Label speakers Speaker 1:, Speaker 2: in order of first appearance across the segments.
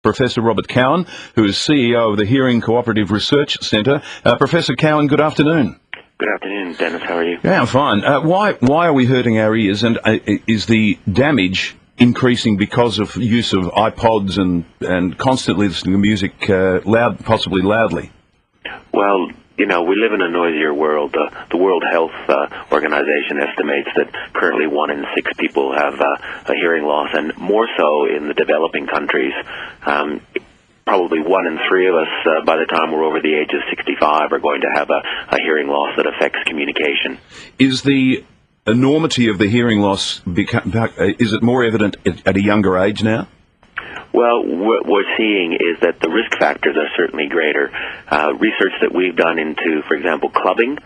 Speaker 1: Professor Robert Cowan, who is CEO of the Hearing Cooperative Research Centre. Professor Cowan, good afternoon.
Speaker 2: Good afternoon, Dennis. How are you?
Speaker 1: Yeah, I'm fine. Why are we hurting our ears, and is the damage increasing because of use of iPods and constantly listening to music possibly loudly?
Speaker 2: Well, we live in a noisier world. The World Health Organization estimates that currently 1 in 6 people have a hearing loss, and more so in the developing countries. Probably 1 in 3 of us, by the time we're over the age of 65, are going to have a hearing loss that affects communication.
Speaker 1: Is the enormity of the hearing loss, is it more evident at a younger age now?
Speaker 2: Well, what we're seeing is that the risk factors are certainly greater. Research that we've done into, for example, clubbing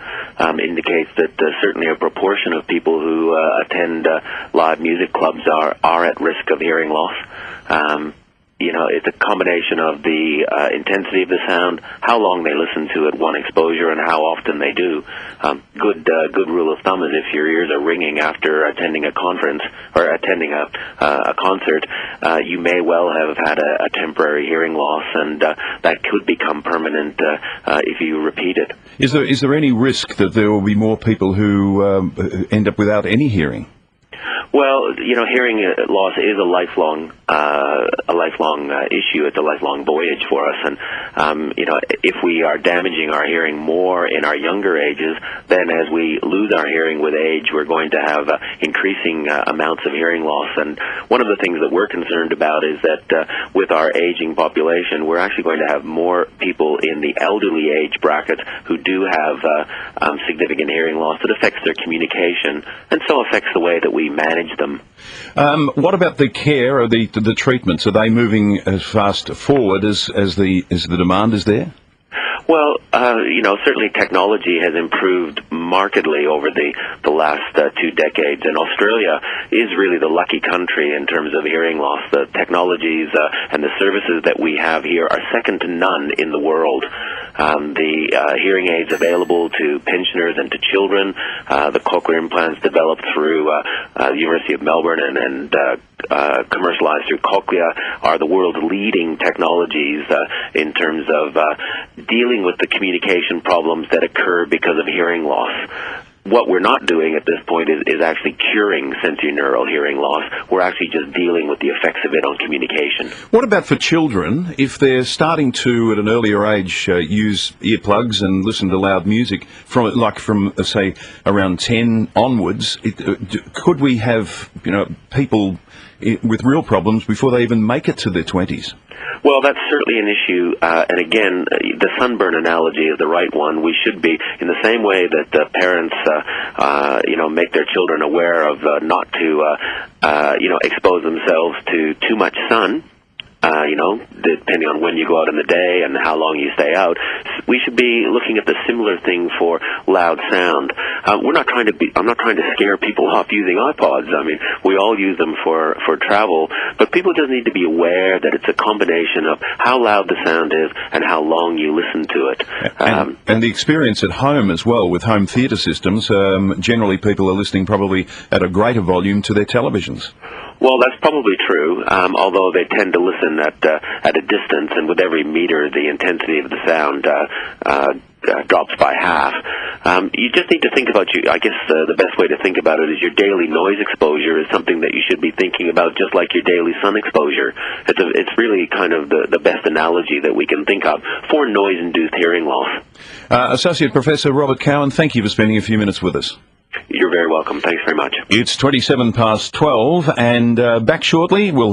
Speaker 2: indicates that certainly a proportion of people who attend live music clubs are at risk of hearing loss. It's a combination of the intensity of the sound, how long they listen to it, one exposure, and how often they do. Good rule of thumb is if your ears are ringing after attending a conference or attending a concert, you may well have had a temporary hearing loss, and that could become permanent if you repeat it.
Speaker 1: Is there any risk that there will be more people who end up without any hearing?
Speaker 2: Well, hearing loss is a lifelong issue. It's a lifelong voyage for us, and if we are damaging our hearing more in our younger ages, then as we lose our hearing with age, we're going to have increasing amounts of hearing loss. And one of the things that we're concerned about is that with our aging population, we're actually going to have more people in the elderly age bracket who do have significant hearing loss that affects their communication, and so affects the way that we manage them.
Speaker 1: What about the care or the treatments? Are they moving as fast forward as the demand is there?
Speaker 2: Well, certainly technology has improved markedly over the last 2 decades, and Australia is really the lucky country in terms of hearing loss. The technologies and the services that we have here are second to none in the world. The hearing aids available to pensioners and to children, the cochlear implants developed through the University of Melbourne and commercialized through Cochlea are the world's leading technologies in terms of dealing with the communication problems that occur because of hearing loss. What we're not doing at this point is actually curing sensorineural hearing loss. We're actually just dealing with the effects of it on communication. What
Speaker 1: about for children? If they're starting to, at an earlier age, use earplugs and listen to loud music from say, around 10 onwards, could we have people with real problems before they even make it to their 20s?
Speaker 2: Well, that's certainly an issue, and again, the sunburn analogy is the right one. We should be, in the same way that parents, make their children aware of not to, expose themselves to too much sun. Depending on when you go out in the day and how long you stay out, we should be looking at the similar thing for loud sound. I'm not trying to scare people off using iPods. I mean, we all use them for travel, but people just need to be aware that it's a combination of how loud the sound is and how long you listen to it.
Speaker 1: And the experience at home as well, with home theatre systems, generally people are listening probably at a greater volume to their televisions.
Speaker 2: Well, that's probably true, although they tend to listen at a distance, and with every meter, the intensity of the sound drops by half. You just need to think about I guess the best way to think about it is your daily noise exposure is something that you should be thinking about just like your daily sun exposure. It's really kind of the best analogy that we can think of for noise-induced hearing loss.
Speaker 1: Associate Professor Robert Cowan, thank you for spending a few minutes with us.
Speaker 2: You're very welcome. Thanks very much.
Speaker 1: It's 12:27, and back shortly. We'll